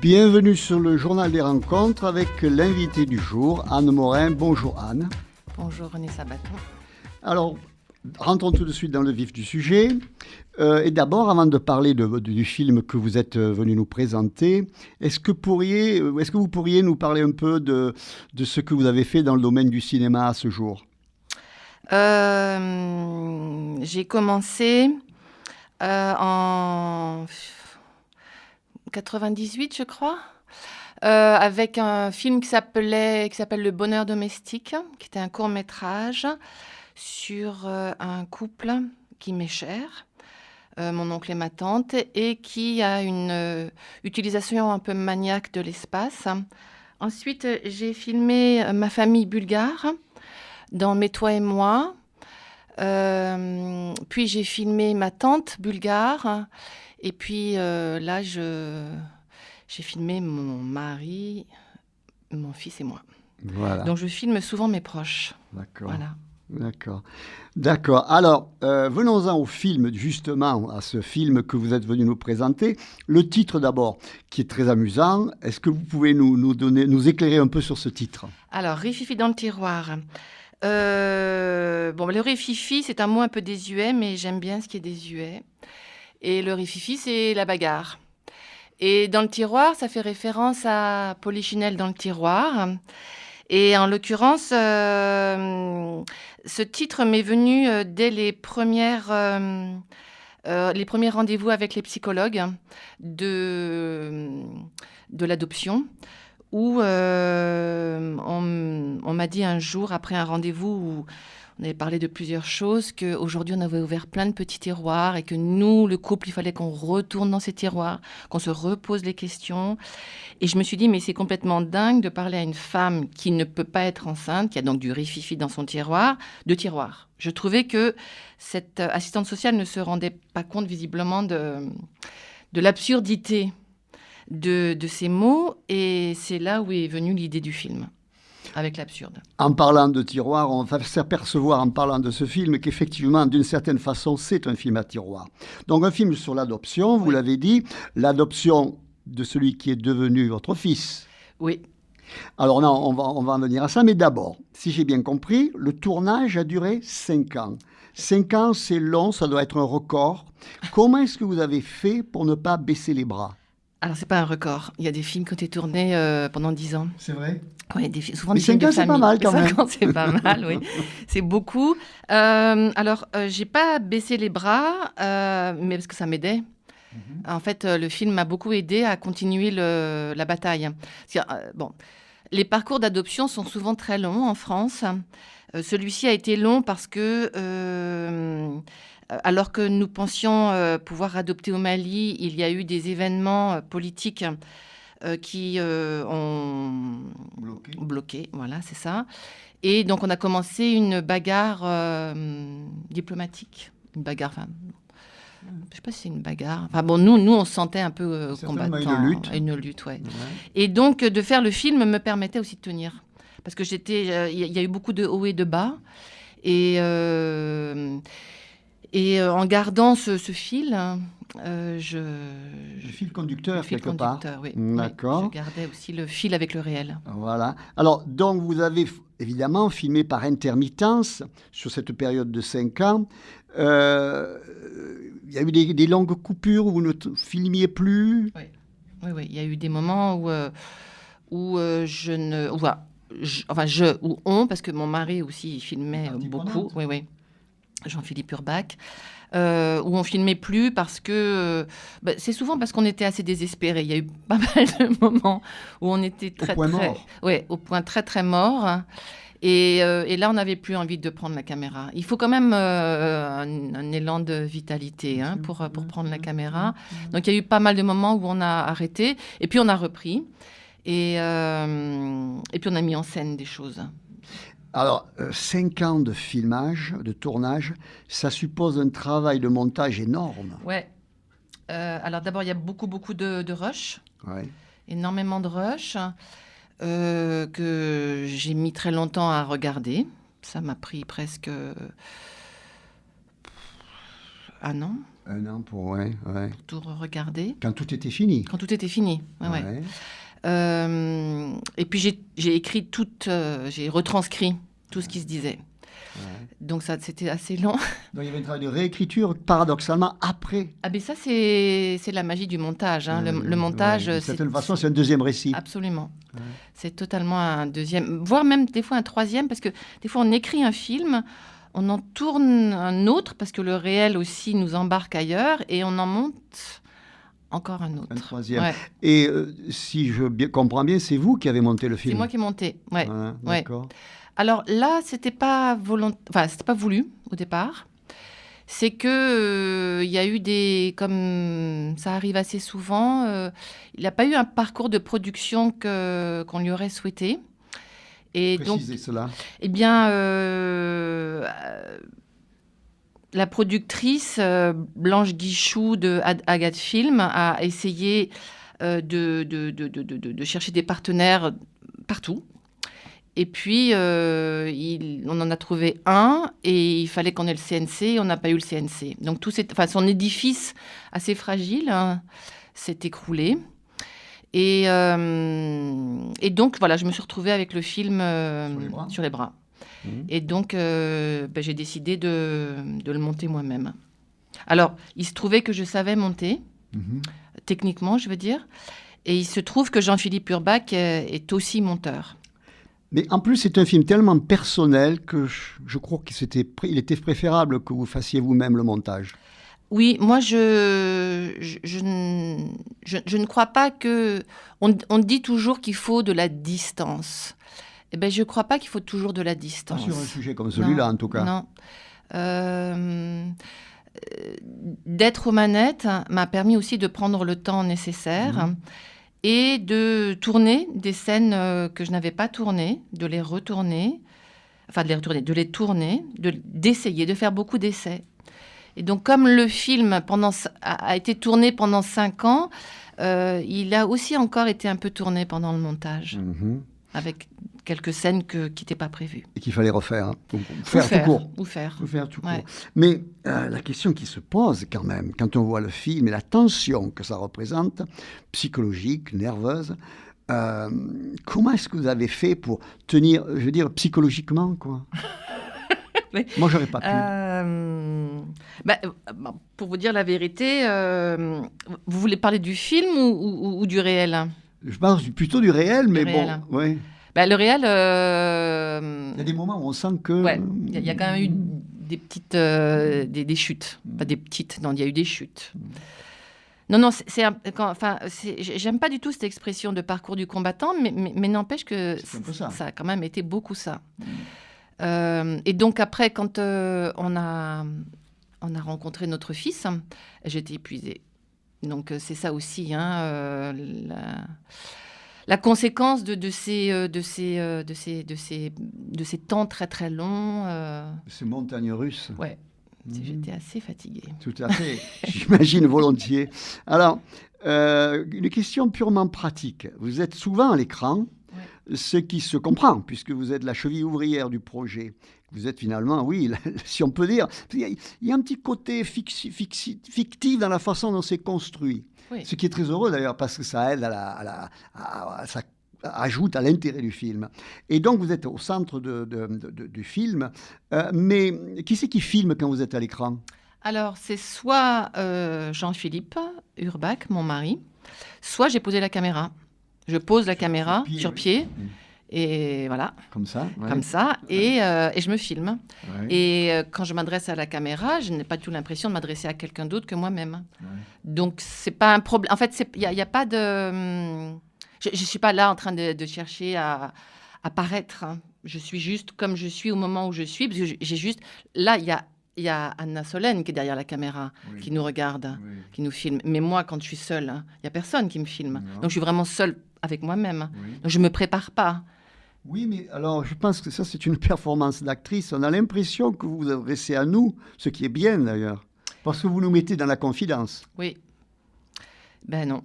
Bienvenue sur le journal des rencontres avec l'invité du jour, Anne Morin. Bonjour Anne. Bonjour René Sabaton. Alors, rentrons tout de suite dans le vif du sujet. Et d'abord, avant de parler du film que vous êtes venu nous présenter, est-ce que vous pourriez nous parler un peu de ce que vous avez fait dans le domaine du cinéma à ce jour ? J'ai commencé en 98, je crois, avec un film qui s'appelle Le Bonheur domestique, qui était un court-métrage sur un couple qui m'est cher, mon oncle et ma tante, et qui a une utilisation un peu maniaque de l'espace. Ensuite, j'ai filmé ma famille bulgare dans Mes toi et moi. Puis j'ai filmé ma tante bulgare. Et puis là, j'ai filmé mon mari, mon fils et moi. Voilà. Donc je filme souvent mes proches. D'accord. Voilà. D'accord. Alors, venons-en au film, justement, à ce film que vous êtes venu nous présenter. Le titre d'abord, qui est très amusant. Est-ce que vous pouvez nous éclairer un peu sur ce titre ? Alors, Rififi dans le tiroir. Le rififi, c'est un mot un peu désuet, mais j'aime bien ce qui est désuet. Et le rififi, c'est la bagarre. Et dans le tiroir, ça fait référence à Polichinelle dans le tiroir. Et en l'occurrence, ce titre m'est venu dès les premiers rendez-vous avec les psychologues de l'adoption, où on m'a dit un jour, après un rendez-vous où on avait parlé de plusieurs choses, qu'aujourd'hui on avait ouvert plein de petits tiroirs et que nous, le couple, il fallait qu'on retourne dans ces tiroirs, qu'on se repose les questions. Et je me suis dit, mais c'est complètement dingue de parler à une femme qui ne peut pas être enceinte, qui a donc du rififi dans son tiroir, de tiroir. Je trouvais que cette assistante sociale ne se rendait pas compte visiblement de l'absurdité de ces mots, et c'est là où est venue l'idée du film, avec l'absurde. En parlant de tiroir, on va s'apercevoir en parlant de ce film qu'effectivement, d'une certaine façon, c'est un film à tiroir. Donc un film sur l'adoption, vous l'avez dit, l'adoption de celui qui est devenu votre fils. Oui. Alors non, on va en venir à ça, mais d'abord, si j'ai bien compris, le tournage a duré 5 ans. 5 ans, c'est long, ça doit être un record. Comment est-ce que vous avez fait pour ne pas baisser les bras ? Alors, c'est pas un record. Il y a des films qui ont été tournés pendant 10 ans. C'est vrai ? Oui, souvent mais des films de famille. 5 ans, c'est pas mal quand même. 5 ans, c'est pas mal, oui. C'est beaucoup. J'ai pas baissé les bras, mais parce que ça m'aidait. En fait, le film m'a beaucoup aidé à continuer la bataille. Les parcours d'adoption sont souvent très longs en France. Celui-ci a été long parce que, alors que nous pensions pouvoir adopter au Mali, il y a eu des événements politiques qui ont bloqué. Voilà, c'est ça. Et donc, on a commencé une bagarre diplomatique. Une bagarre, je ne sais pas si c'est une bagarre. Enfin bon, nous on se sentait un peu combattants. Une lutte, ouais. Et donc, de faire le film me permettait aussi de tenir. Parce que il y a eu beaucoup de hauts et de bas. Et en gardant ce fil, le fil conducteur, quelque part. Oui. D'accord. Oui, je gardais aussi le fil avec le réel. Voilà. Alors, donc, vous avez évidemment filmé par intermittence sur cette période de 5 ans. Il y a eu des longues coupures où vous ne filmiez plus. Oui. Il y a eu des moments où parce que mon mari aussi filmait beaucoup. Oui. Jean-Philippe Urbach, où on filmait plus parce que c'est souvent parce qu'on était assez désespérés. Il y a eu pas mal de moments où on était au point très très mort. Et là, on n'avait plus envie de prendre la caméra. Il faut quand même un élan de vitalité pour prendre la caméra. Donc, il y a eu pas mal de moments où on a arrêté. Et puis, on a repris. Et puis, on a mis en scène des choses. Alors, 5 ans de filmage, de tournage, ça suppose un travail de montage énorme. Ouais. Alors, d'abord, il y a beaucoup de rush. Ouais. Énormément de rush. Que j'ai mis très longtemps à regarder. Ça m'a pris presque un an. Un an pour, ouais. pour tout regarder. Quand tout était fini. Quand tout était fini. Ouais. Et puis j'ai retranscrit tout ce qui se disait. Ouais. Donc ça, c'était assez long. Donc il y avait un travail de réécriture, paradoxalement, après. Ah ben ça, c'est la magie du montage. Hein. Le montage, d'une certaine façon, c'est un deuxième récit. Absolument. Ouais. C'est totalement un deuxième, voire même des fois un troisième, parce que des fois on écrit un film, on en tourne un autre, parce que le réel aussi nous embarque ailleurs, et on en monte encore un autre. Un troisième. Ouais. Et si je comprends bien, c'est vous qui avez monté le film? C'est moi qui ai monté, ouais. D'accord. Ouais. Alors là, c'était pas c'était pas voulu au départ. C'est que il y a eu comme ça arrive assez souvent, il n'a pas eu un parcours de production qu'on lui aurait souhaité. Et précisez donc, cela. Eh bien, la productrice Blanche Guichou de Agathe Film a essayé de chercher des partenaires partout. Et puis, on en a trouvé un et il fallait qu'on ait le CNC. On n'a pas eu le CNC. Donc, son édifice assez fragile s'est écroulé. Et donc, voilà, je me suis retrouvée avec le film sur les bras. Mmh. Et donc, j'ai décidé de le monter moi-même. Alors, il se trouvait que je savais monter, techniquement, je veux dire. Et il se trouve que Jean-Philippe Urbach est aussi monteur. Mais en plus, c'est un film tellement personnel que je crois qu'il était préférable que vous fassiez vous-même le montage. Oui, moi, je ne crois pas que... On dit toujours qu'il faut de la distance. Eh bien, je ne crois pas qu'il faut toujours de la distance. Pas sur un sujet comme celui-là, en tout cas. Non. D'être aux manettes m'a permis aussi de prendre le temps nécessaire et de tourner des scènes que je n'avais pas tournées, de les retourner, de les tourner, d'essayer, de faire beaucoup d'essais. Et donc, comme le film a été tourné pendant 5 ans, il a aussi encore été un peu tourné pendant le montage, avec quelques scènes qui n'étaient pas prévues. Et qu'il fallait refaire. Tout court. Mais la question qui se pose quand même, quand on voit le film et la tension que ça représente, psychologique, nerveuse, comment est-ce que vous avez fait pour tenir, je veux dire, psychologiquement, quoi? Moi, j'aurais pas pu. Pour vous dire la vérité, vous voulez parler du film ou du réel? Je parle plutôt du réel, mais bon, ouais. Le réel... Il y a des moments où on sent que... Ouais, il y a quand même eu des petites... des chutes. Pas des petites, non, il y a eu des chutes. Non, j'aime pas du tout cette expression de parcours du combattant, mais n'empêche que ça a quand même été beaucoup ça. Et donc après, quand on a rencontré notre fils, j'étais épuisée. Donc c'est ça aussi, la conséquence de ces temps très très longs. Ces montagnes russes. Ouais. J'étais assez fatiguée. Tout à fait, j'imagine volontiers. Alors, une question purement pratique. Vous êtes souvent à l'écran, ce qui se comprend, puisque vous êtes la cheville ouvrière du projet. Vous êtes finalement, oui, si on peut dire, il y a un petit côté fictif dans la façon dont c'est construit. Oui. Ce qui est très heureux d'ailleurs, parce que ça aide ça ajoute à l'intérêt du film. Et donc, vous êtes au centre du film. Mais qui c'est qui filme quand vous êtes à l'écran? Alors, c'est soit Jean-Philippe Urbach, mon mari, soit j'ai posé la caméra. Je pose la caméra sur pied. Et voilà. Comme ça. Ouais. Comme ça. Et je me filme. Ouais. Et quand je m'adresse à la caméra, je n'ai pas du tout l'impression de m'adresser à quelqu'un d'autre que moi-même. Ouais. Donc, c'est pas un problème. En fait, il y a pas de... Je ne suis pas là en train de chercher à paraître. Je suis juste comme je suis au moment où je suis. Parce que j'ai juste... Là, il y a Anna Solène qui est derrière la caméra, qui nous regarde, qui nous filme. Mais moi, quand je suis seule, il n'y a personne qui me filme. Non. Donc, je suis vraiment seule avec moi-même. Donc, je ne me prépare pas. Oui, mais alors, je pense que ça, c'est une performance d'actrice. On a l'impression que vous vous adressez à nous, ce qui est bien, d'ailleurs. Parce que vous nous mettez dans la confidence. Oui. Ben non.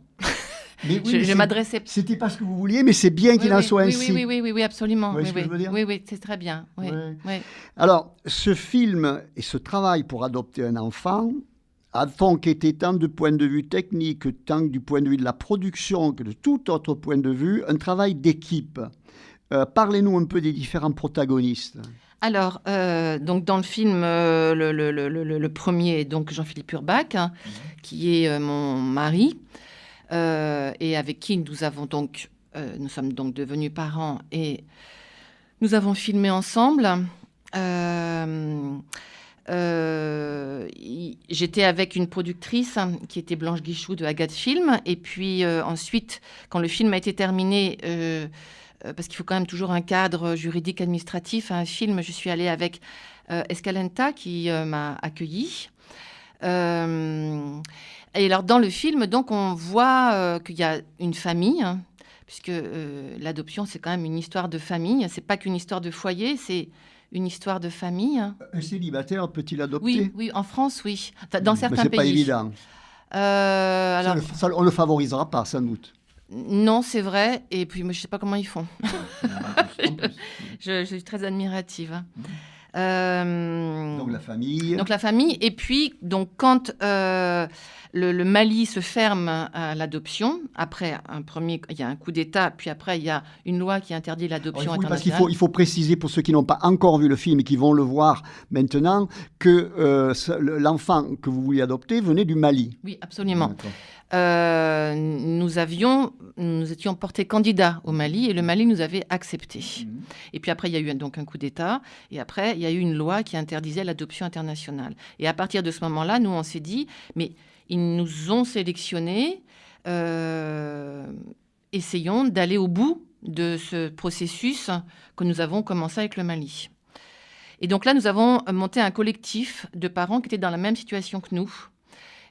Mais oui, je m'adressais... C'était pas ce que vous vouliez, mais c'est bien qu'il en soit ainsi. Oui, absolument. Vous voyez ce que je veux dire ? Oui, c'est très bien. Oui. Alors, ce film et ce travail pour adopter un enfant font qu'était tant du point de vue technique, tant du point de vue de la production que de tout autre point de vue, un travail d'équipe. Parlez-nous un peu des différents protagonistes. Alors, donc dans le film, le premier, donc Jean-Philippe Urbach, qui est mon mari, et avec qui nous sommes donc devenus parents et nous avons filmé ensemble. J'étais avec une productrice qui était Blanche Guichou de Agathe Film. Et puis ensuite, quand le film a été terminé, parce qu'il faut quand même toujours un cadre juridique administratif à un film, je suis allée avec Escalenta qui m'a accueillie. Et alors dans le film, donc on voit qu'il y a une famille, hein, puisque l'adoption c'est quand même une histoire de famille. C'est pas qu'une histoire de foyer, c'est une histoire de famille. Un célibataire peut-il adopter? Oui, oui, en France, oui. Enfin, dans certains pays. pays. C'est pas évident. Alors, on ne le favorisera pas, sans doute. Non, c'est vrai. Et puis, moi, je ne sais pas comment ils font. Je suis très admirative. Donc la famille. Donc la famille. Et puis, donc, quand le Mali se ferme à l'adoption, après il y a un coup d'État, puis après il y a une loi qui interdit l'adoption internationale. Parce qu'il faut préciser pour ceux qui n'ont pas encore vu le film et qui vont le voir maintenant que l'enfant que vous vouliez adopter venait du Mali. Oui, absolument. Nous étions portés candidats au Mali et le Mali nous avait acceptés. Et puis après, il y a eu donc un coup d'État et après, il y a eu une loi qui interdisait l'adoption internationale. Et à partir de ce moment-là, nous, on s'est dit, mais ils nous ont sélectionnés, essayons d'aller au bout de ce processus que nous avons commencé avec le Mali. Et donc là, nous avons monté un collectif de parents qui étaient dans la même situation que nous.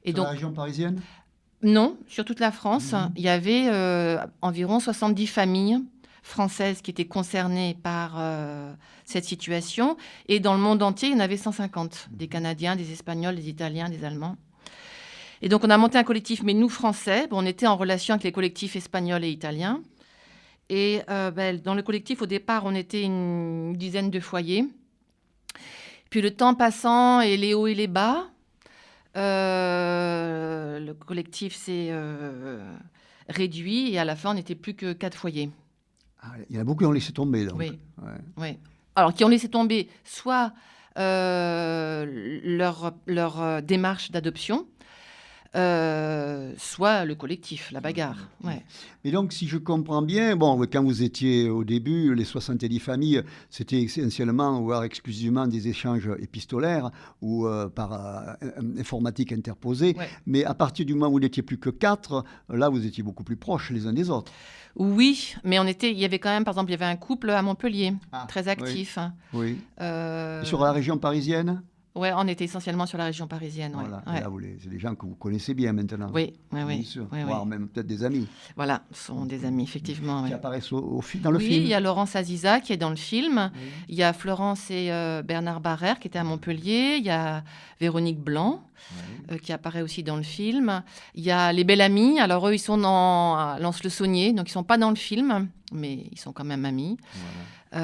Et Sur la région parisienne ? Non, sur toute la France. Il y avait environ 70 familles françaises qui étaient concernées par cette situation. Et dans le monde entier, il y en avait 150. Des Canadiens, des Espagnols, des Italiens, des Allemands. Et donc, on a monté un collectif, mais nous, Français, on était en relation avec les collectifs espagnols et italiens. Et dans le collectif, au départ, on était une dizaine de foyers. Puis le temps passant et les hauts et les bas, le collectif s'est réduit et à la fin, on n'était plus que 4 foyers. Ah, il y en a beaucoup qui ont laissé tomber. Donc. Oui. Ouais. Oui. Alors, qui ont laissé tomber soit leur démarche d'adoption, soit le collectif, la bagarre. Ouais. Et donc, si je comprends bien, quand vous étiez au début, les 70 familles, c'était essentiellement, voire exclusivement des échanges épistolaires ou par informatique interposée. Ouais. Mais à partir du moment où vous n'étiez plus que 4, là, vous étiez beaucoup plus proches les uns des autres. Oui, mais il y avait quand même, par exemple, il y avait un couple à Montpellier, très actif. Oui. Et sur la région parisienne ? Oui, on était essentiellement sur la région parisienne. Voilà. Ouais. Là, c'est des gens que vous connaissez bien maintenant. Oui. Bien sûr. Voire même peut-être des amis. Voilà, ce sont des amis, effectivement. Qui apparaissent dans le film. Oui, il y a Laurence Aziza qui est dans le film. Oui. Il y a Florence et Bernard Barrère qui étaient à Montpellier. Il y a Véronique Blanc qui apparaît aussi dans le film. Il y a les Belles Amies. Alors eux, ils sont à Lens-le-Saunier, donc ils ne sont pas dans le film, mais ils sont quand même amis. Voilà. On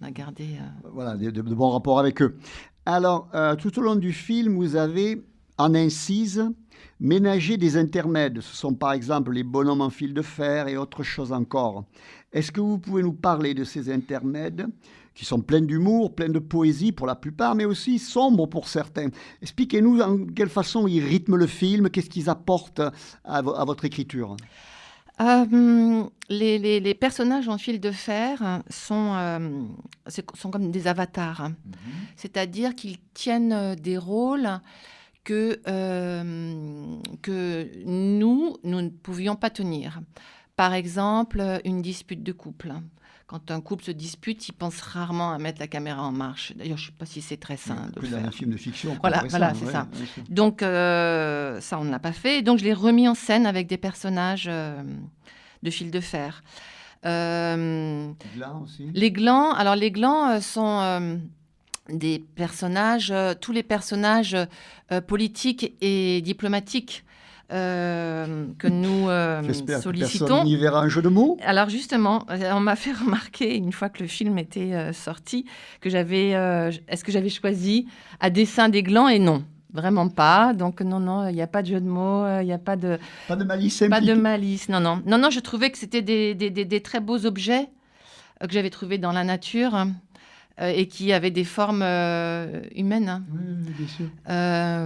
a gardé... Voilà, de bons rapports avec eux. Alors, tout au long du film, vous avez, en incise, ménagé des intermèdes. Ce sont par exemple les bonhommes en fil de fer et autres choses encore. Est-ce que vous pouvez nous parler de ces intermèdes qui sont pleins d'humour, pleins de poésie pour la plupart, mais aussi sombres pour certains? Expliquez-nous en quelle façon ils rythment le film, qu'est-ce qu'ils apportent à votre écriture? Les personnages en fil de fer sont comme des avatars. C'est-à-dire qu'ils tiennent des rôles que nous ne pouvions pas tenir. Par exemple, une dispute de couple. Quand un couple se dispute, ils pensent rarement à mettre la caméra en marche. D'ailleurs, je ne sais pas si c'est très sain de le faire. Dans un film de fiction. Voilà, c'est ça. Donc, ça, on ne l'a pas fait. Donc, je l'ai remis en scène avec des personnages de fil de fer. Les glands aussi. Les glands sont des personnages, tous les personnages politiques et diplomatiques que nous sollicitons. Personne n'y verra un jeu de mots. Alors justement, on m'a fait remarquer une fois que le film était sorti que est-ce que j'avais choisi à dessein des glands et non. vraiment pas. Donc non, il n'y a pas de jeu de mots, il n'y a pas de malice pas impliquée. de malice. Non, je trouvais que c'était des très beaux objets que j'avais trouvés dans la nature et qui avaient des formes humaines. Oui, bien sûr.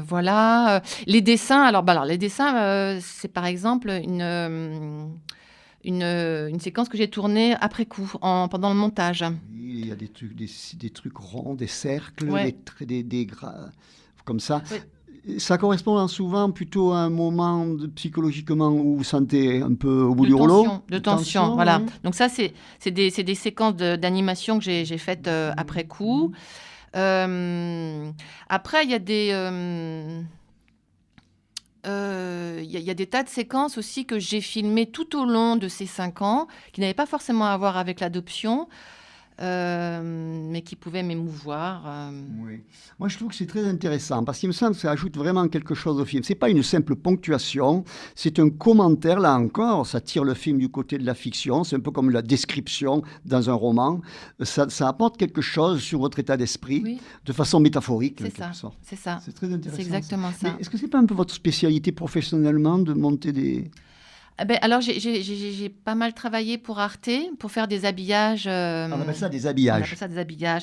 Voilà. Les dessins, alors les dessins, c'est par exemple une séquence que j'ai tournée après coup, pendant le montage. Oui, il y a des trucs ronds, des cercles, Ouais. des traits, des comme ça. Ouais. Ça correspond souvent plutôt à un moment psychologiquement où vous sentez un peu au bout De du rouleau. tension, de tension, voilà. oui. Donc ça, c'est des séquences d'animation que j'ai faites après coup. Après, il y a il y a des tas de séquences aussi que j'ai filmées tout au long de ces 5 ans, qui n'avaient pas forcément à voir avec l'adoption, mais qui pouvaient m'émouvoir. Oui. Moi, je trouve que c'est très intéressant parce qu'il me semble que ça ajoute vraiment quelque chose au film. C'est pas une simple ponctuation, c'est un commentaire. Là encore, ça tire le film du côté de la fiction. C'est un peu comme la description dans un roman. Ça apporte quelque chose sur votre état d'esprit Oui, de façon métaphorique, en c'est quelque ça, sorte. c'est ça. C'est très intéressant. C'est exactement ça. Mais est-ce que c'est pas un peu votre spécialité professionnellement de monter des... Alors, j'ai pas mal travaillé pour Arte, pour faire des habillages. On appelle ça des On habillages. appelle ça des habillages.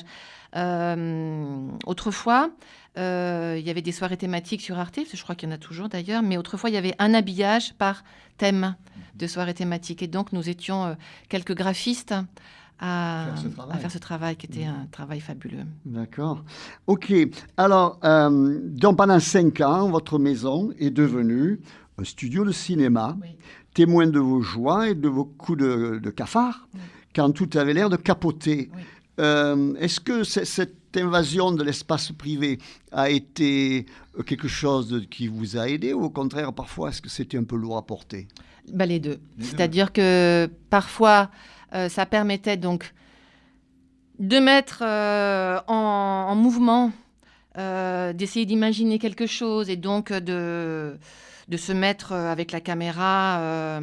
Autrefois, il y avait des soirées thématiques sur Arte, je crois qu'il y en a toujours d'ailleurs, mais autrefois, il y avait un habillage par thème de soirée thématique. Et donc, nous étions quelques graphistes à faire ce travail, qui était un travail fabuleux. D'accord. OK. Alors, donc pendant 5 ans, votre maison est devenue un studio de cinéma, Oui. témoin de vos joies et de vos coups de cafard, Oui. quand tout avait l'air de capoter. Oui. Est-ce que cette invasion de l'espace privé a été quelque chose qui vous a aidé ou au contraire, parfois, est-ce que c'était un peu lourd à porter? Les deux. C'est-à-dire que parfois, ça permettait donc de mettre en mouvement, d'essayer d'imaginer quelque chose et donc de se mettre avec la caméra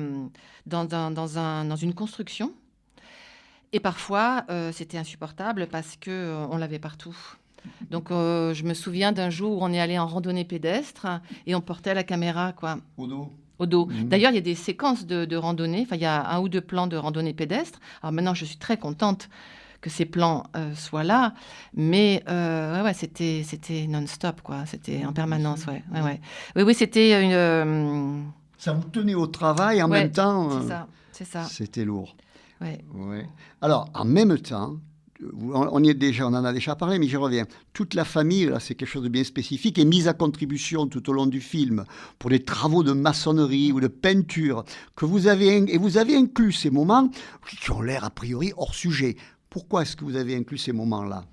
dans une construction. Et parfois, c'était insupportable parce qu'on l'avait partout. Donc, je me souviens d'un jour où on est allé en randonnée pédestre et on portait la caméra, quoi. Au dos. Au dos. D'ailleurs, il y a des séquences de randonnée. Enfin, il y a 1 ou 2 plans de randonnée pédestre. Alors maintenant, je suis très contente que ces plans soient là. Mais c'était non-stop, quoi. C'était en permanence, ouais. Oui, c'était une... Ça vous tenait au travail en même temps. C'est ça. C'était lourd. Ouais. Ouais. Alors, en même temps, on en a déjà parlé, mais j'y reviens. Toute la famille, là, c'est quelque chose de bien spécifique, est mise à contribution tout au long du film pour des travaux de maçonnerie ou de peinture que vous avez inclus ces moments qui ont l'air a priori hors sujet. Pourquoi est-ce que vous avez inclus ces moments-là?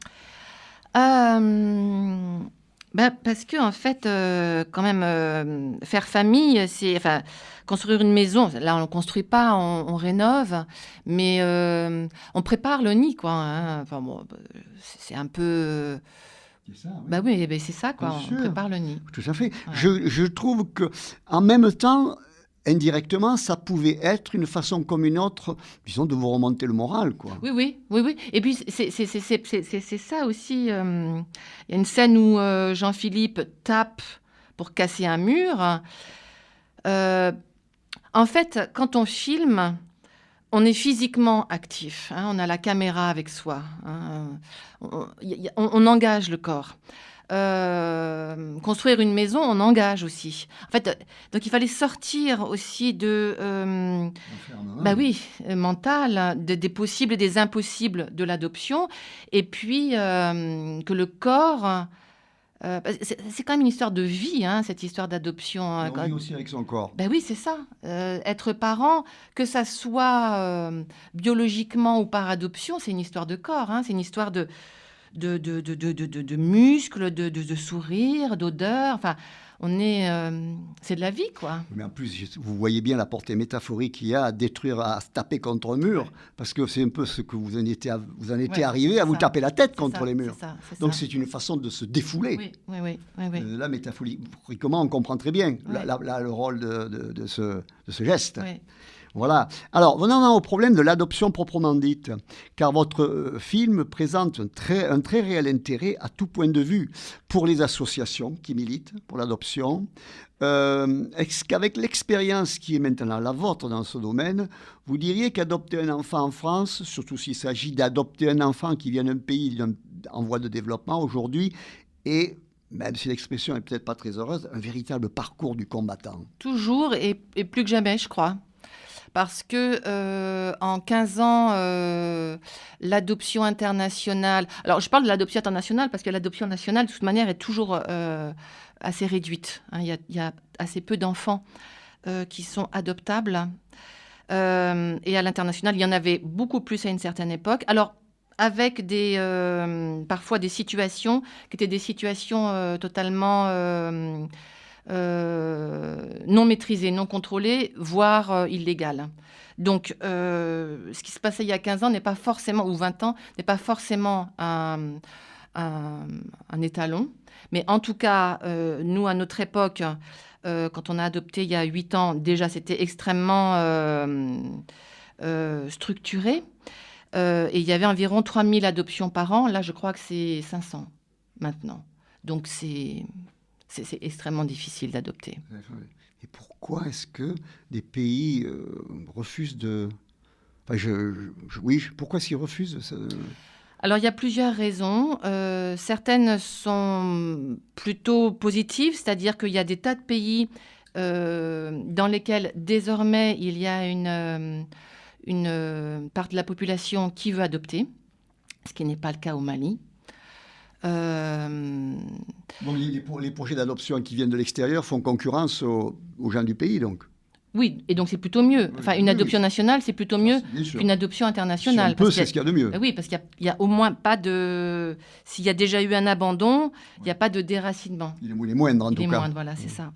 Parce que en fait, quand même, faire famille, construire une maison. Là, on ne construit pas, on rénove, mais on prépare le nid, quoi. Hein. Enfin, bon, c'est un peu. C'est ça, oui, c'est ça, quoi. Bien On sûr. prépare le nid. Tout à fait. Voilà. Je trouve que en même temps, indirectement, ça pouvait être une façon comme une autre, disons, de vous remonter le moral, quoi. Oui. Et puis, c'est ça aussi. Il y a une scène où Jean-Philippe tape pour casser un mur. En fait, quand on filme, on est physiquement actif. Hein, on a la caméra avec soi. Hein, on engage le corps. Construire une maison, on engage aussi. En fait, donc il fallait sortir aussi mental, des possibles et des impossibles de l'adoption, et puis que le corps, c'est quand même une histoire de vie, hein, cette histoire d'adoption. On vit aussi avec son corps. Oui, c'est ça. Être parent, que ça soit biologiquement ou par adoption, c'est une histoire de corps, hein, c'est une histoire de muscles, de sourire, d'odeur. Enfin, c'est de la vie, quoi. Mais en plus, vous voyez bien la portée métaphorique qu'il y a à détruire, à se taper contre un mur, parce que c'est un peu ce que vous en étiez arrivé à vous taper la tête contre les murs. Donc c'est une façon de se défouler. Oui. Là, métaphoriquement, on comprend très bien le rôle de ce geste. Voilà. Alors, venons au problème de l'adoption proprement dite, car votre film présente un très réel intérêt à tout point de vue pour les associations qui militent pour l'adoption. Est-ce qu'avec l'expérience qui est maintenant la vôtre dans ce domaine, vous diriez qu'adopter un enfant en France, surtout s'il s'agit d'adopter un enfant qui vient d'un pays en voie de développement aujourd'hui, est, même si l'expression n'est peut-être pas très heureuse, un véritable parcours du combattant? Toujours et plus que jamais, je crois. Parce que en 15 ans, l'adoption internationale... Alors, je parle de l'adoption internationale parce que l'adoption nationale, de toute manière, est toujours assez réduite. Hein. Il y a assez peu d'enfants qui sont adoptables. Et à l'international, il y en avait beaucoup plus à une certaine époque. Alors, avec parfois des situations qui étaient des situations totalement... non maîtrisée, non contrôlée, voire illégale. Donc, ce qui se passait il y a 15 ans n'est pas forcément, ou 20 ans, n'est pas forcément un étalon. Mais en tout cas, nous, à notre époque, quand on a adopté il y a 8 ans, déjà, c'était extrêmement structuré. Et il y avait environ 3000 adoptions par an. Là, je crois que c'est 500 maintenant. Donc, c'est extrêmement difficile d'adopter. Et pourquoi est-ce que des pays refusent de... Enfin, oui, pourquoi est-ce qu'ils refusent ça... Alors, il y a plusieurs raisons. Certaines sont plutôt positives, c'est-à-dire qu'il y a des tas de pays dans lesquels désormais il y a une part de la population qui veut adopter, ce qui n'est pas le cas au Mali. Bon, les projets d'adoption qui viennent de l'extérieur font concurrence aux gens du pays, donc. Oui, et donc c'est plutôt mieux. Enfin, une adoption nationale, c'est plutôt mieux qu'une adoption internationale. Si on peut, c'est ce qu'il y a de mieux. Oui, parce qu'il y a au moins pas de... S'il y a déjà eu un abandon, il n'y a pas de déracinement. Il est moindre, en tout cas. Il est moindre, voilà, c'est ça.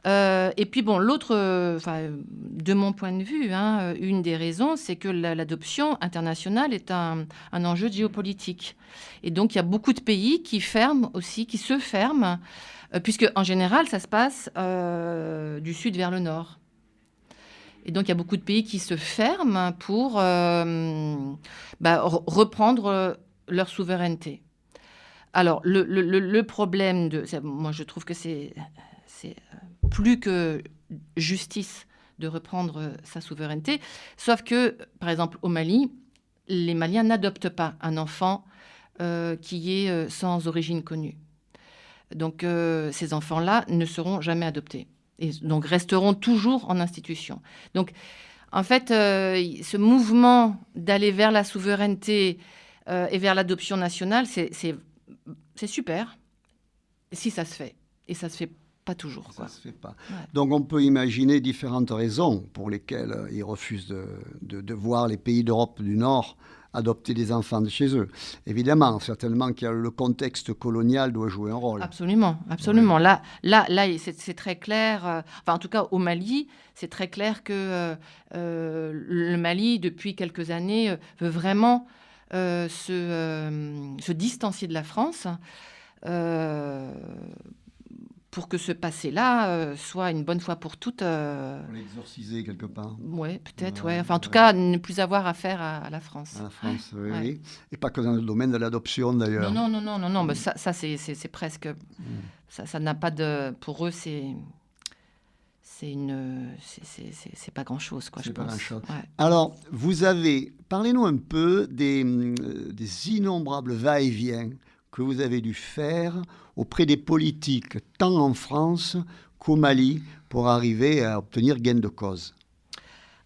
Et puis bon, l'autre, de mon point de vue, hein, une des raisons, c'est que l'adoption internationale est un enjeu géopolitique. Et donc, il y a beaucoup de pays qui se ferment, puisque en général, ça se passe du sud vers le nord. Et donc, il y a beaucoup de pays qui se ferment pour reprendre leur souveraineté. Alors, le problème moi, je trouve que c'est plus que justice de reprendre sa souveraineté. Sauf que, par exemple, au Mali, les Maliens n'adoptent pas un enfant qui est sans origine connue. Donc, ces enfants-là ne seront jamais adoptés. Et donc, resteront toujours en institution. Donc, en fait, ce mouvement d'aller vers la souveraineté et vers l'adoption nationale, c'est super, si ça se fait. Et ça se fait pas toujours. Ça se fait pas. Ouais. Donc on peut imaginer différentes raisons pour lesquelles ils refusent de voir les pays d'Europe du Nord adopter des enfants de chez eux. Évidemment, certainement que le contexte colonial doit jouer un rôle. Absolument, absolument. Ouais. Là, c'est très clair. Enfin, en tout cas, au Mali, c'est très clair que le Mali, depuis quelques années, veut vraiment se distancier de la France. Pour que ce passé-là soit une bonne fois pour toutes... Pour l'exorciser quelque part. Oui, peut-être, ouais. Enfin, en tout cas, ne plus avoir affaire à la France. À la France, oui, ouais. Oui. Et pas que dans le domaine de l'adoption, d'ailleurs. Non. Mais ça c'est presque... Ça n'a pas de... Pour eux, c'est pas grand-chose, quoi, je pense. C'est pas grand-chose. Ouais. Alors, parlez-nous un peu des innombrables va-et-vient que vous avez dû faire auprès des politiques, tant en France qu'au Mali, pour arriver à obtenir gain de cause.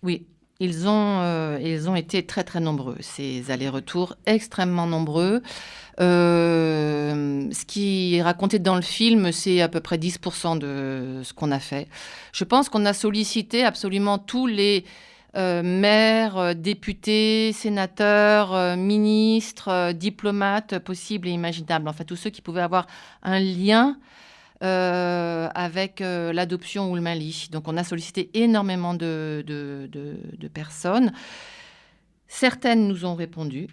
Oui, ils ont été très, très nombreux, ces allers-retours extrêmement nombreux. Ce qui est raconté dans le film, c'est à peu près 10% de ce qu'on a fait. Je pense qu'on a sollicité absolument tous les... maires, députés, sénateurs, ministres, diplomates possibles et imaginables. Enfin, tous ceux qui pouvaient avoir un lien avec l'adoption ou le Mali. Donc, on a sollicité énormément de personnes. Certaines nous ont répondu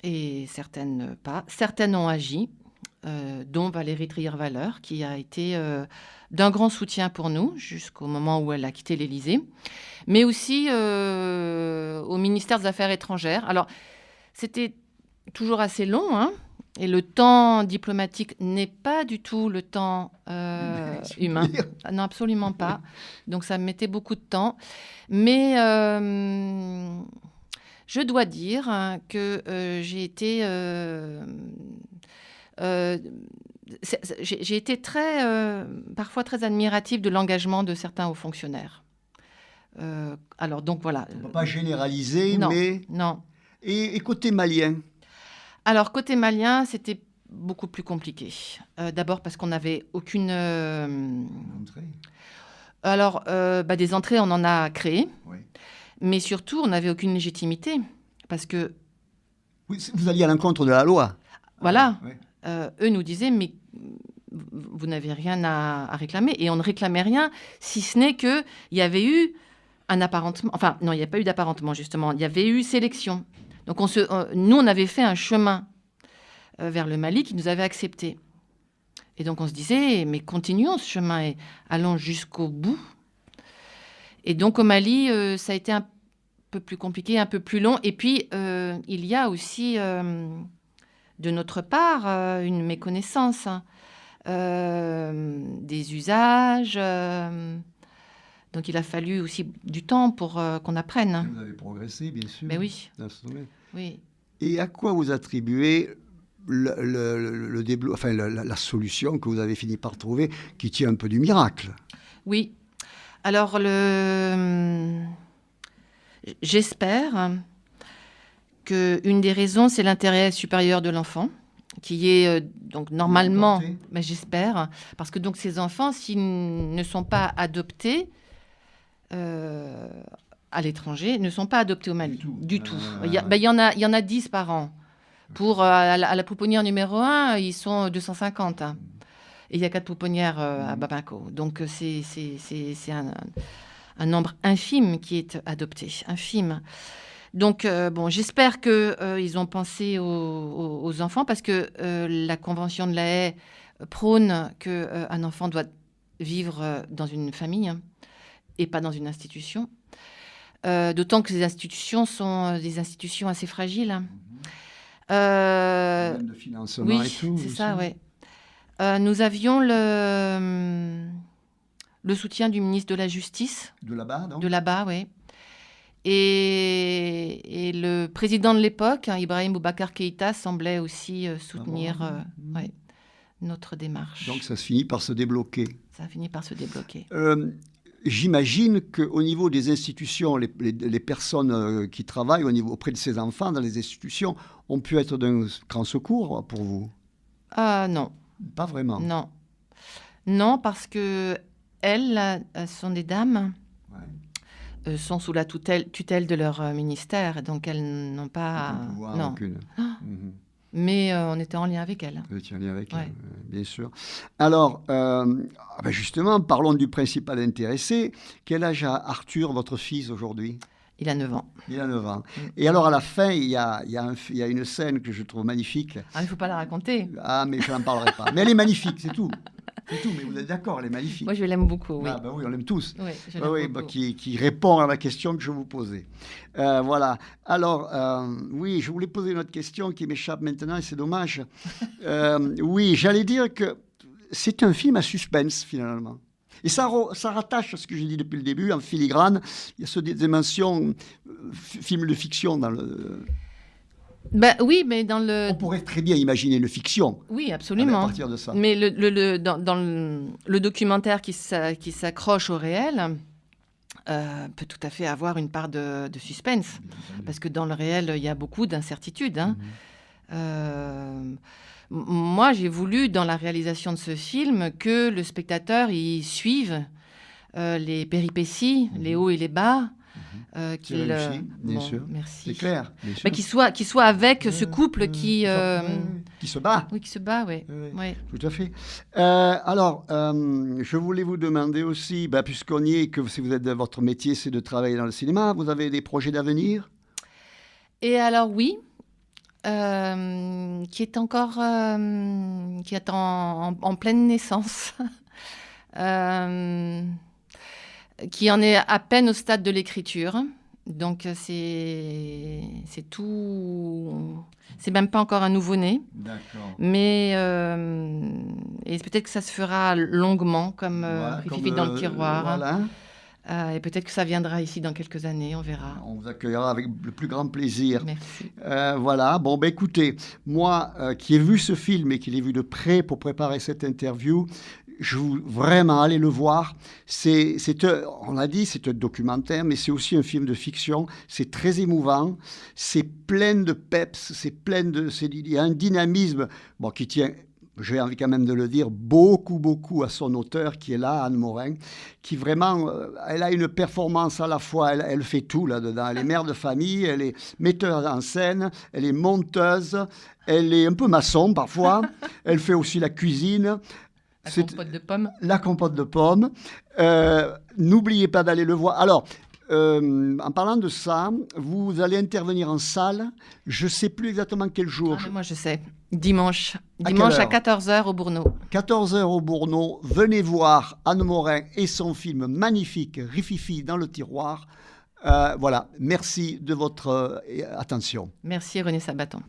et certaines pas. Certaines ont agi. dont Valérie Trierweiler, qui a été d'un grand soutien pour nous jusqu'au moment où elle a quitté l'Élysée, mais aussi au ministère des Affaires étrangères. Alors, c'était toujours assez long, hein, et le temps diplomatique n'est pas du tout le temps humain. Ah non, absolument pas. Donc, ça me mettait beaucoup de temps. Mais je dois dire que j'ai été... j'ai été parfois très admirative de l'engagement de certains hauts fonctionnaires. Alors, donc voilà. On ne peut pas généraliser, non, mais... Non. Et côté malien? Alors, côté malien, c'était beaucoup plus compliqué. D'abord parce qu'on n'avait aucune... Entrée. Alors, des entrées, on en a créé. Oui. Mais surtout, on n'avait aucune légitimité. Parce que... Oui, vous alliez à l'encontre de la loi. Voilà. Oui. Eux nous disaient, mais vous n'avez rien à réclamer. Et on ne réclamait rien, si ce n'est qu'il y avait eu un apparentement. Enfin, non, il n'y a pas eu d'apparentement, justement. Il y avait eu sélection. Donc, nous, on avait fait un chemin vers le Mali qui nous avait acceptés. Et donc, on se disait, mais continuons ce chemin et allons jusqu'au bout. Et donc, au Mali, ça a été un peu plus compliqué, un peu plus long. Et puis, il y a aussi, de notre part, une méconnaissance des usages. Donc, il a fallu aussi du temps pour qu'on apprenne. Vous avez progressé, bien sûr. Mais oui. Dans ce domaine. Oui. Et à quoi vous attribuez la solution que vous avez fini par trouver, qui tient un peu du miracle? Oui. Alors, j'espère qu'une des raisons, c'est l'intérêt supérieur de l'enfant, qui est donc normalement, mais j'espère, parce que donc ces enfants, s'ils ne sont pas adoptés à l'étranger, ne sont pas adoptés au Mali. Du tout. Il y en a 10 par an. Pour à la pouponnière numéro 1, ils sont 250. Hein. Et il y a 4 pouponnières à Bamako. Donc c'est un nombre infime qui est adopté. Infime. Donc, j'espère qu'ils ont pensé aux enfants, parce que la Convention de la Haye prône qu'un enfant doit vivre dans une famille et pas dans une institution. D'autant que ces institutions sont des institutions assez fragiles. Problème de financement oui, et tout. C'est ça, oui. Nous avions le soutien du ministre de la Justice. De là-bas, donc? De là-bas, oui. Et le président de l'époque, Ibrahim Boubacar Keïta, semblait aussi soutenir notre démarche. Donc ça se finit par se débloquer. Ça a fini par se débloquer. J'imagine qu'au niveau des institutions, les personnes qui travaillent auprès de ces enfants dans les institutions ont pu être d'un grand secours pour vous? Non. Pas vraiment? Non. Non, parce que elles sont des dames, sont sous la tutelle de leur ministère, donc elles n'ont pas... Aucun pouvoir, non. aucune. Mais on était en lien avec elles. Vous étiez en lien avec elles, bien sûr. Alors, justement, parlons du principal intéressé. Quel âge a Arthur, votre fils, aujourd'hui? Il a 9 ans. Il a 9 ans. Et alors, à la fin, il y a une scène que je trouve magnifique. Ah, il ne faut pas la raconter. Ah, mais je n'en parlerai pas. Mais elle est magnifique, c'est tout. C'est tout, mais vous êtes d'accord, elle est magnifique. Moi, je l'aime beaucoup, oui. Ah, ben oui, on l'aime tous. Oui, je l'aime beaucoup. Qui répond à la question que je vous posais. Voilà. Alors, oui, je voulais poser une autre question qui m'échappe maintenant, et c'est dommage. Oui, j'allais dire que c'est un film à suspense, finalement. Et ça rattache à ce que j'ai dit depuis le début, en filigrane. Il y a cette dimension film de fiction dans le... Oui, mais dans le... On pourrait très bien imaginer une fiction. Oui, absolument. À partir de ça. Mais dans le documentaire qui s'accroche au réel peut tout à fait avoir une part de suspense. Parce que dans le réel, il y a beaucoup d'incertitudes. Hein. Moi, j'ai voulu, dans la réalisation de ce film, que le spectateur y suive les péripéties, les hauts et les bas. Qu'il réussit, bien sûr. Merci. C'est clair, bien sûr. Mais qu'il soit avec ce couple qui se bat. Oui, qui se bat, oui. Oui. Tout à fait. Alors, je voulais vous demander aussi, puisqu'on y est, que si vous êtes votre métier, c'est de travailler dans le cinéma, vous avez des projets d'avenir? Et alors, oui. qui est encore qui est en pleine naissance, euh, qui en est à peine au stade de l'écriture. Donc c'est tout, c'est même pas encore un nouveau-né. D'accord. Mais et peut-être que ça se fera longuement, comme Voilà, Rififi comme, dans le tiroir. voilà. Et peut-être que ça viendra ici dans quelques années, on verra. On vous accueillera avec le plus grand plaisir. Merci. Voilà, bon, ben écoutez, moi qui ai vu ce film et qui l'ai vu de près pour préparer cette interview, je vous vraiment allez le voir. On l'a dit, c'est un documentaire, mais c'est aussi un film de fiction. C'est très émouvant, c'est plein de peps, il y a un dynamisme bon, qui tient. J'ai envie quand même de le dire, beaucoup à son auteur qui est là, Anne Morin, qui vraiment, elle a une performance à la fois, elle fait tout là-dedans. Elle est mère de famille, elle est metteuse en scène, elle est monteuse, elle est un peu maçon parfois, elle fait aussi la cuisine. La compote de pommes. La compote de pommes. N'oubliez pas d'aller le voir. Alors, en parlant de ça, vous allez intervenir en salle. Je ne sais plus exactement quel jour. Ah, moi, je sais. Dimanche. À Dimanche à quelle heure 14h au Bourneau. 14h au Bourneau. Venez voir Anne Morin et son film magnifique Rififi dans le tiroir. Voilà. Merci de votre attention. Merci René Sabaton.